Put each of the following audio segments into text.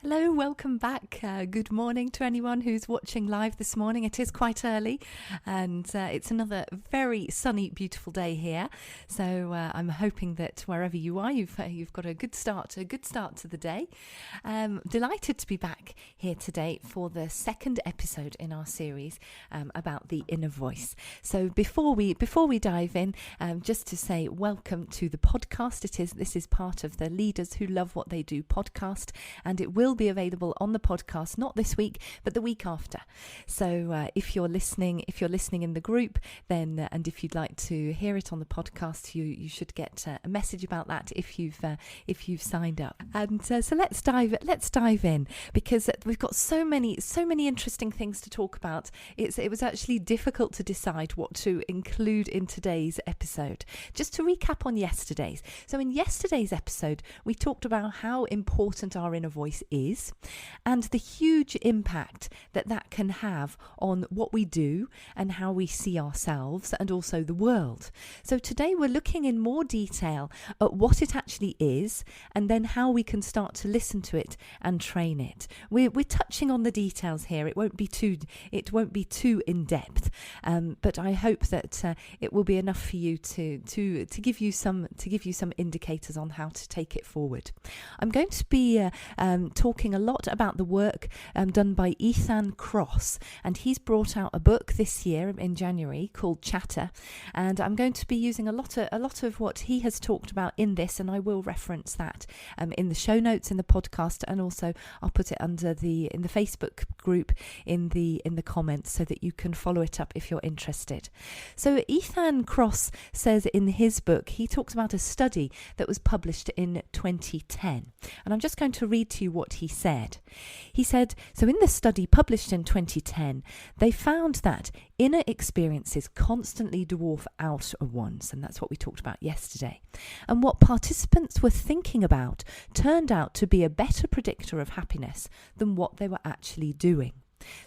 Hello, welcome back. Good morning to anyone who's watching live this morning. It is quite early and it's another very sunny, beautiful day here. So I'm hoping that wherever you are, you've got a good start to the day. Delighted to be back here today for the second episode in our series about the inner voice. So before we dive in, just to say welcome to the podcast. This is part of the Leaders Who Love What They Do podcast, and it will be available on the podcast not this week but the week after. So if you're listening in the group, then and if you'd like to hear it on the podcast, you should get a message about that if you've signed up. And so let's dive in, because we've got so many interesting things to talk about. It was actually difficult to decide what to include in today's episode. Just to recap on yesterday's. So in yesterday's episode, we talked about how important our inner voice is and the huge impact that can have on what we do and how we see ourselves and also the world. So today we're looking in more detail at what it actually is and then how we can start to listen to it and train it. We're touching on the details here. It won't be too in depth, but I hope that it will be enough for you to give you some indicators on how to take it forward. I'm going to be talking a lot about the work done by Kross, and he's brought out a book this year in January called Chatter, and I'm going to be using a lot of what he has talked about in this, and I will reference that in the show notes in the podcast, and also I'll put it in the Facebook group in the comments so that you can follow it up if you're interested. So Kross says in his book, he talks about a study that was published in 2010, and I'm just going to read to you what he said. He said, so in the study published in 2010, they found that inner experiences constantly dwarf outer ones, and that's what we talked about yesterday. And what participants were thinking about turned out to be a better predictor of happiness than what they were actually doing.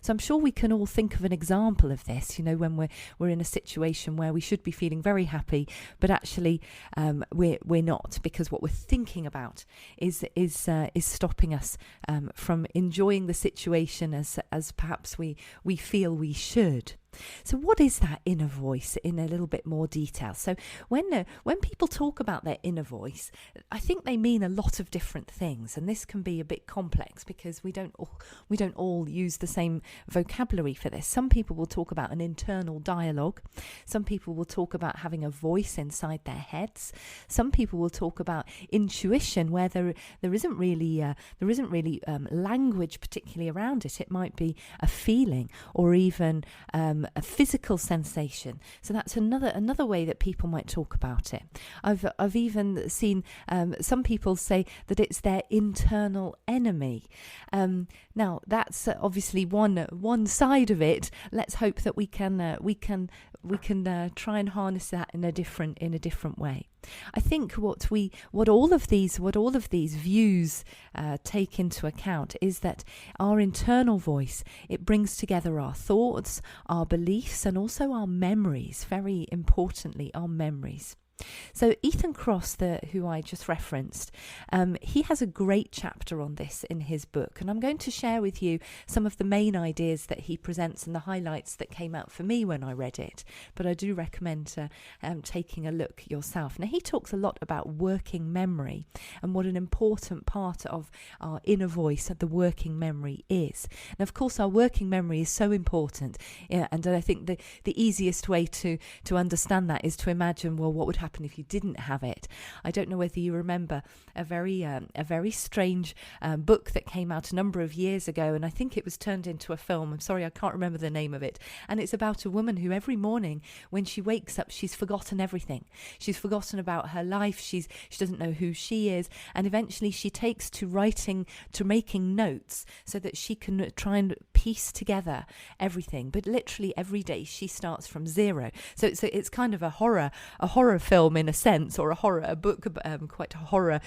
So I'm sure we can all think of an example of this, when we're in a situation where we should be feeling very happy, but actually we're not, because what we're thinking about is stopping us from enjoying the situation as perhaps we feel we should. So what is that inner voice in a little bit more detail? So when people talk about their inner voice, I think they mean a lot of different things, and this can be a bit complex because we don't all use the same vocabulary for this. Some people will talk about an internal dialogue. Some people will talk about having a voice inside their heads. Some people will talk about intuition, where there isn't really language particularly around it. It might be a feeling or even a physical sensation. So that's another way that people might talk about it. I've even seen some people say that it's their internal enemy. Now that's obviously one side of it. Let's hope that we can try and harness that in a different way. I think what all of these views take into account is that our internal voice, it brings together our thoughts, our beliefs, and also our memories. Very importantly, our memories. So Kross, who I just referenced, he has a great chapter on this in his book, and I'm going to share with you some of the main ideas that he presents and the highlights that came out for me when I read it. But I do recommend taking a look yourself. Now, he talks a lot about working memory and what an important part of our inner voice of the working memory is. And of course, our working memory is so important, and I think the easiest way to understand that is to imagine, well, what would happen if you didn't have it. I don't know whether you remember a very strange book that came out a number of years ago, and I think it was turned into a film. I'm sorry, I can't remember the name of it. And it's about a woman who every morning when she wakes up, she's forgotten everything. She's forgotten about her life. She doesn't know who she is, and eventually she takes to making notes so that she can try and piece together everything. But literally every day she starts from zero. So it's kind of a horror film in a sense, or a book, quite a horror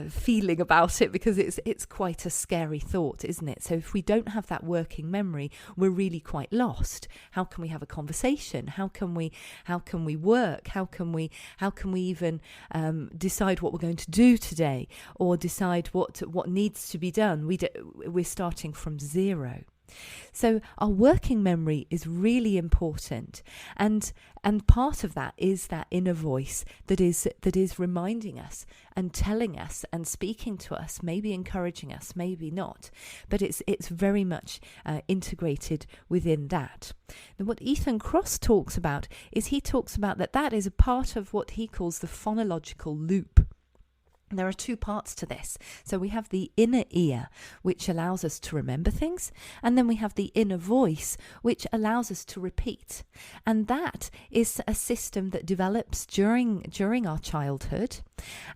feeling about it, because it's quite a scary thought, isn't it? So if we don't have that working memory, we're really quite lost. How can we have a conversation? How can we work? How can we even decide what we're going to do today, or decide what needs to be done? We're starting from zero. So our working memory is really important, and part of that is that inner voice that is reminding us and telling us and speaking to us, maybe encouraging us, maybe not, but it's very much integrated within that. And what Ethan Kross talks about is that is a part of what he calls the phonological loop. There are two parts to this. So we have the inner ear, which allows us to remember things, and then we have the inner voice, which allows us to repeat. And that is a system that develops during our childhood,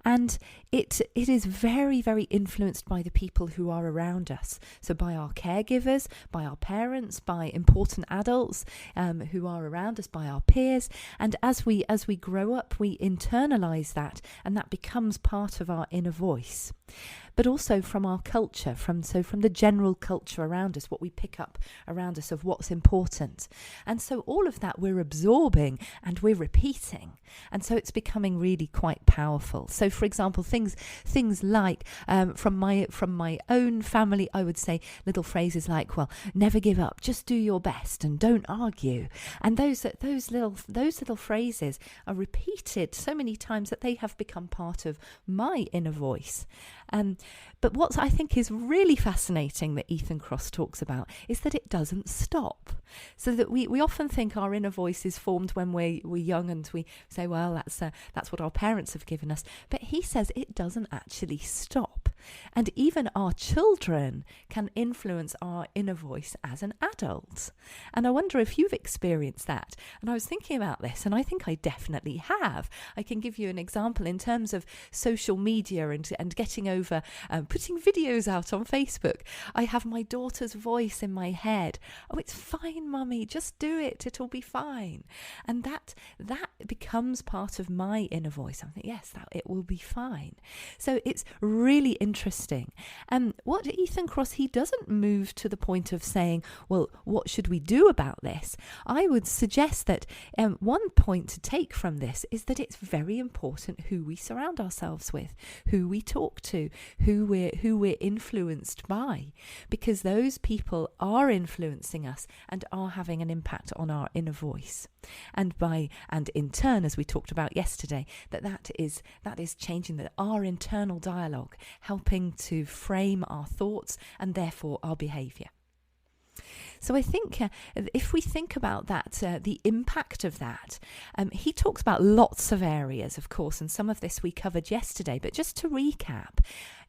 and it is very, very influenced by the people who are around us. So by our caregivers, by our parents, by important adults who are around us, by our peers. And as we grow up, we internalize that, and that becomes part of our inner voice. But also from our culture, from the general culture around us, what we pick up around us of what's important. And so all of that we're absorbing and we're repeating. And so it's becoming really quite powerful. So for example, things like from my own family, I would say little phrases like, well, never give up, just do your best and don't argue. And those little phrases are repeated so many times that they have become part of my inner voice. But what I think is really fascinating that Ethan Kross talks about is that it doesn't stop. So that we often think our inner voice is formed when we're young, and we say, well, that's what our parents have given us. But he says it doesn't actually stop. And even our children can influence our inner voice as an adult. And I wonder if you've experienced that. And I was thinking about this, and I think I definitely have. I can give you an example in terms of social media and getting over putting videos out on Facebook. I have my daughter's voice in my head. Oh, it's fine, mummy, just do it, it'll be fine. And that becomes part of my inner voice. I think, yes, it will be fine. So it's really interesting. What Ethan Kross, he doesn't move to the point of saying, well, what should we do about this? I would suggest that one point to take from this is that it's very important who we surround ourselves with, who we talk to, who we're influenced by, because those people are influencing us and are having an impact on our inner voice. And in turn, as we talked about yesterday, that is changing our internal dialogue, helping to frame our thoughts and therefore our behaviour. So I think if we think about that, the impact of that, he talks about lots of areas, of course, and some of this we covered yesterday. But just to recap,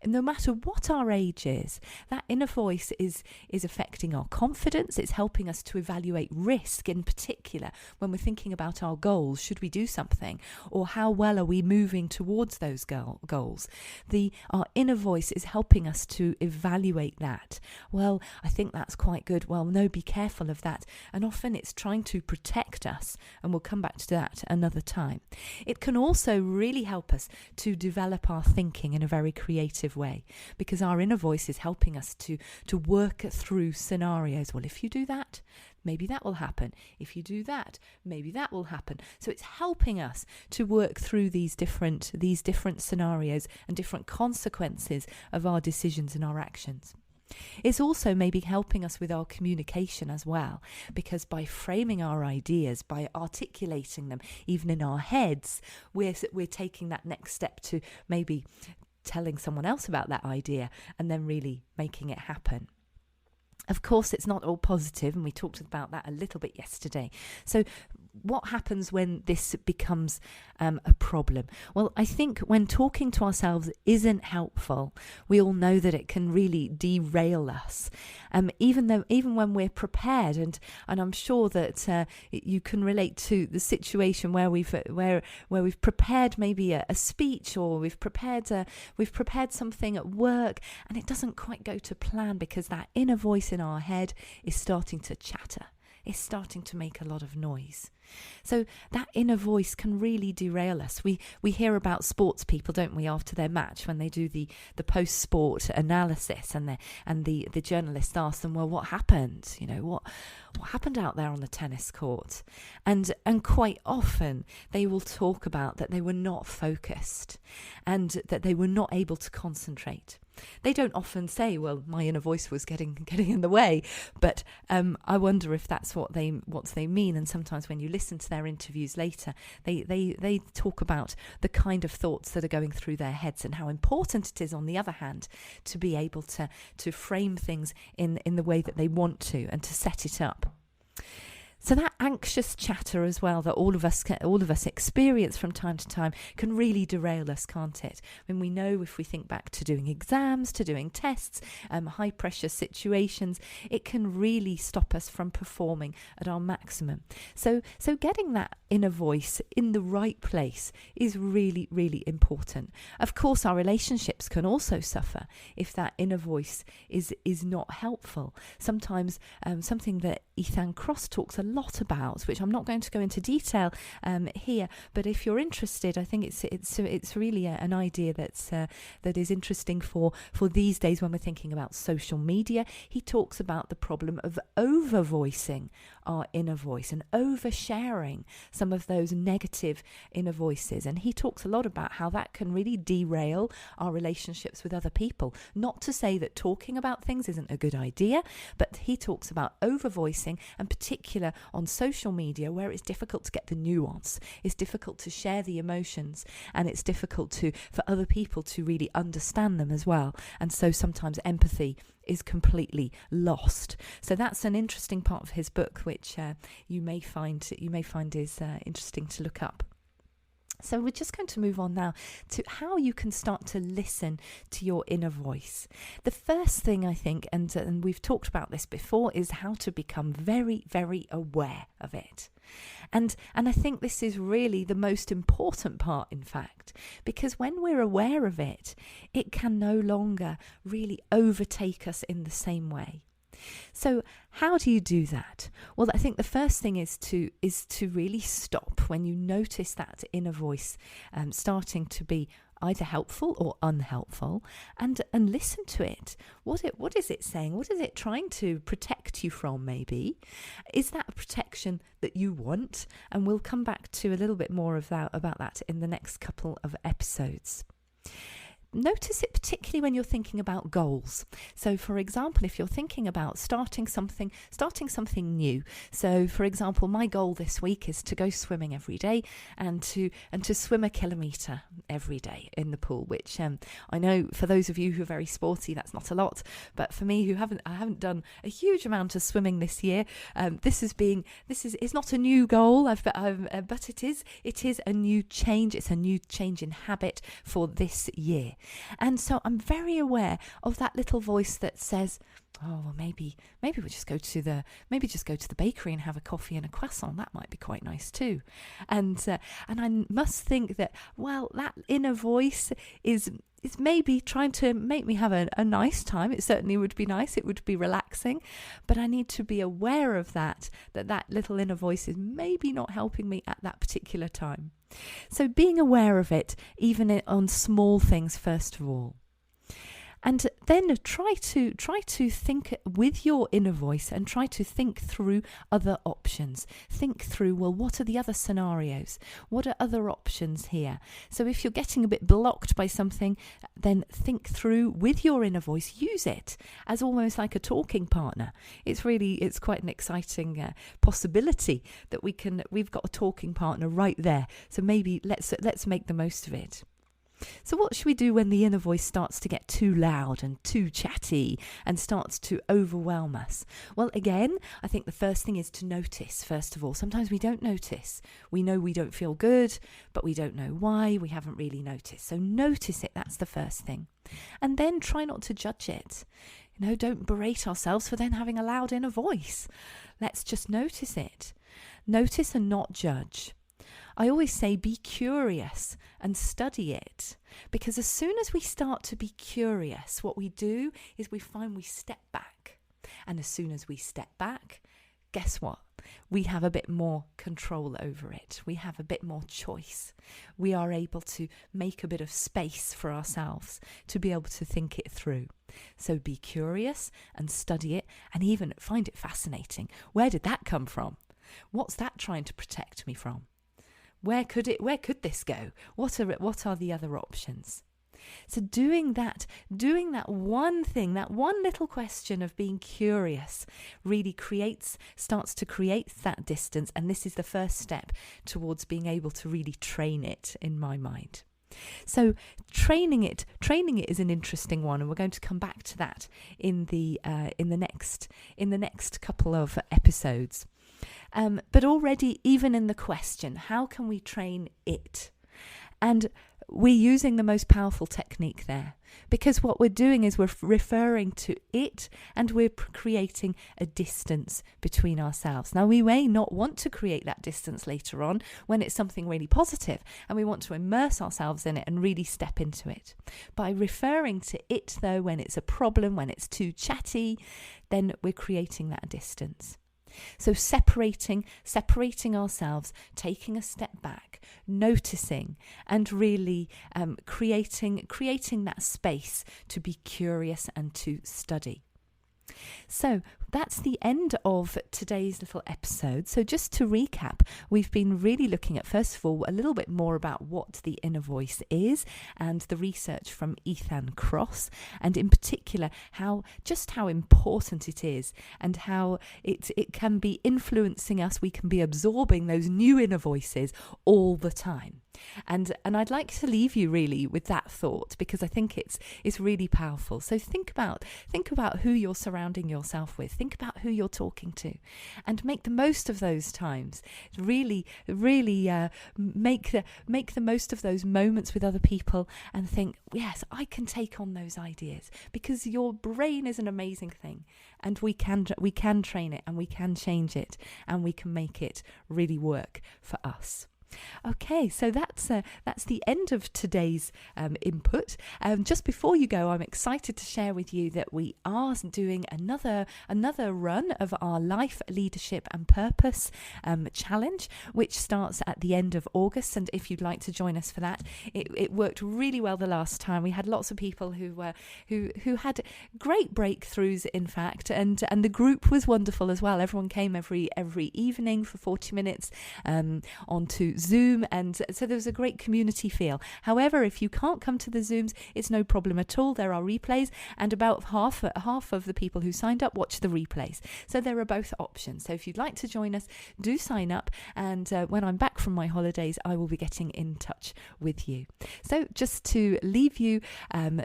no matter what our age is, that inner voice is affecting our confidence. It's helping us to evaluate risk in particular when we're thinking about our goals. Should we do something? Or how well are we moving towards those goals? Our inner voice is helping us to evaluate that. Well, I think that's quite good. Well, no, be careful of that. And often it's trying to protect us, and we'll come back to that another time. It can also really help us to develop our thinking in a very creative way, because our inner voice is helping us to work through scenarios. Well, if you do that, maybe that will happen. If you do that, maybe that will happen. So it's helping us to work through these different scenarios and different consequences of our decisions and our actions. It's also maybe helping us with our communication as well, because by framing our ideas, by articulating them, even in our heads, we're taking that next step to maybe telling someone else about that idea and then really making it happen. Of course, it's not all positive, and we talked about that a little bit yesterday. So what happens when this becomes a problem? Well, I think when talking to ourselves isn't helpful, we all know that it can really derail us. Even when we're prepared, and I'm sure that you can relate to the situation where we've prepared maybe a speech, or we've prepared something at work, and it doesn't quite go to plan because that inner voice in our head is starting to chatter. is starting to make a lot of noise. So that inner voice can really derail us. We hear about sports people, don't we, after their match when they do the post-sport analysis, and the journalist asks them, well, what happened? What happened out there on the tennis court? And quite often they will talk about that they were not focused and that they were not able to concentrate. They don't often say, well, my inner voice was getting in the way, but I wonder if that's what they mean. And sometimes when you listen to their interviews later, they talk about the kind of thoughts that are going through their heads and how important it is, on the other hand, to be able to frame things in the way that they want to and to set it up. So that anxious chatter as well that all of us experience from time to time can really derail us, can't it? When we know, if we think back to doing exams, to doing tests, high pressure situations, it can really stop us from performing at our maximum. So getting that inner voice in the right place is really, really important. Of course, our relationships can also suffer if that inner voice is not helpful. Sometimes something that Kross talks a lot about, which I'm not going to go into detail here, but if you're interested, I think it's really an idea that is interesting for these days when we're thinking about social media. He talks about the problem of over-voicing our inner voice and oversharing some of those negative inner voices, and he talks a lot about how that can really derail our relationships with other people. Not to say that talking about things isn't a good idea, but he talks about over-voicing, and particular on social media, where it's difficult to get the nuance, it's difficult to share the emotions, and it's difficult for other people to really understand them as well. And so sometimes empathy is completely lost. So that's an interesting part of his book, which you may find is interesting to look up. So we're just going to move on now to how you can start to listen to your inner voice. The first thing, I think, and we've talked about this before, is how to become very, very aware of it. And I think this is really the most important part, in fact, because when we're aware of it, it can no longer really overtake us in the same way. So how do you do that? Well, I think the first thing is to really stop when you notice that inner voice starting to be either helpful or unhelpful, and listen to it. What is it saying? What is it trying to protect you from, maybe? Is that a protection that you want? And we'll come back to a little bit more about that in the next couple of episodes. Notice it particularly when you're thinking about goals. So, for example, if you're thinking about starting something new. So, for example, my goal this week is to go swimming every day and to swim 1 kilometre every day in the pool. Which I know for those of you who are very sporty, that's not a lot. But for me, I haven't done a huge amount of swimming this year. It's not a new goal, but it is a new change. It's a new change in habit for this year. And so I'm very aware of that little voice that says, oh, well, maybe we'll just go to the bakery and have a coffee and a croissant. That might be quite nice too. And I must think that, well, that inner voice is maybe trying to make me have a nice time. It certainly would be nice. It would be relaxing. But I need to be aware of that little inner voice is maybe not helping me at that particular time. So being aware of it, even on small things, first of all. And then try to think with your inner voice and try to think through other options. Think through, well, what are the other scenarios? What are other options here? So if you're getting a bit blocked by something, then think through with your inner voice. Use it as almost like a talking partner. It's quite an exciting possibility that we've got a talking partner right there. So maybe let's make the most of it. So what should we do when the inner voice starts to get too loud and too chatty and starts to overwhelm us? Well, again, I think the first thing is to notice, first of all. Sometimes we don't notice. We know we don't feel good, but we don't know why. We haven't really noticed. So notice it. That's the first thing. And then try not to judge it. Don't berate ourselves for then having a loud inner voice. Let's just notice it. Notice and not judge. I always say be curious and study it, because as soon as we start to be curious, what we do is we find we step back. And as soon as we step back, guess what? we have a bit more control over it. We have a bit more choice. We are able to make a bit of space for ourselves to be able to think it through. So be curious and study it and even find it fascinating. Where did that come from? What's that trying to protect me from? Where could this go? What are the other options? So doing that one thing, that one little question of being curious really starts to create that distance. And this is the first step towards being able to really train it in my mind. So training it is an interesting one, and we're going to come back to that in the next couple of episodes. But already, even in the question, how can we train it? And we're using the most powerful technique there, because what we're doing is we're referring to it and we're creating a distance between ourselves. Now, we may not want to create that distance later on when it's something really positive and we want to immerse ourselves in it and really step into it. By referring to it, though, when it's a problem, when it's too chatty, then we're creating that distance. So separating ourselves, taking a step back, noticing, and really creating that space to be curious and to study. So that's the end of today's little episode. So just to recap, we've been really looking at, first of all, a little bit more about what the inner voice is and the research from Kross, and in particular how important it is and how it can be influencing us. We can be absorbing those new inner voices all the time. And I'd like to leave you really with that thought, because I think it's really powerful. So think about who you're surrounding yourself with. Think about who you're talking to, and make the most of those times. Really make the most of those moments with other people, and think, yes, I can take on those ideas, because your brain is an amazing thing, and we can train it, and we can change it, and we can make it really work for us. Okay, so that's the end of today's input. Just before you go, I'm excited to share with you that we are doing another run of our Life, Leadership and Purpose challenge, which starts at the end of August. And if you'd like to join us for that, it worked really well the last time. We had lots of people who had great breakthroughs, in fact, and the group was wonderful as well. Everyone came every evening for 40 minutes onto Zoom, and so there was a great community feel. However, if you can't come to the Zooms, it's no problem at all. There are replays, and about half of the people who signed up watch the replays. So there are both options. So if you'd like to join us, do sign up, and when I'm back from my holidays, I will be getting in touch with you. So just to leave you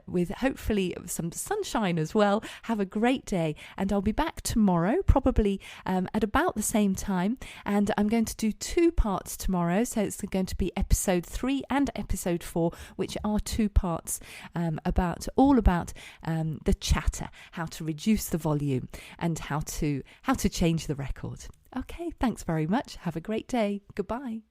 with hopefully some sunshine as well, have a great day, and I'll be back tomorrow, probably at about the same time, and I'm going to do 2 parts tomorrow. So it's going to be episode 3 and episode 4, which are 2 parts about the chatter, how to reduce the volume, and how to change the record. Okay, thanks very much. Have a great day. Goodbye.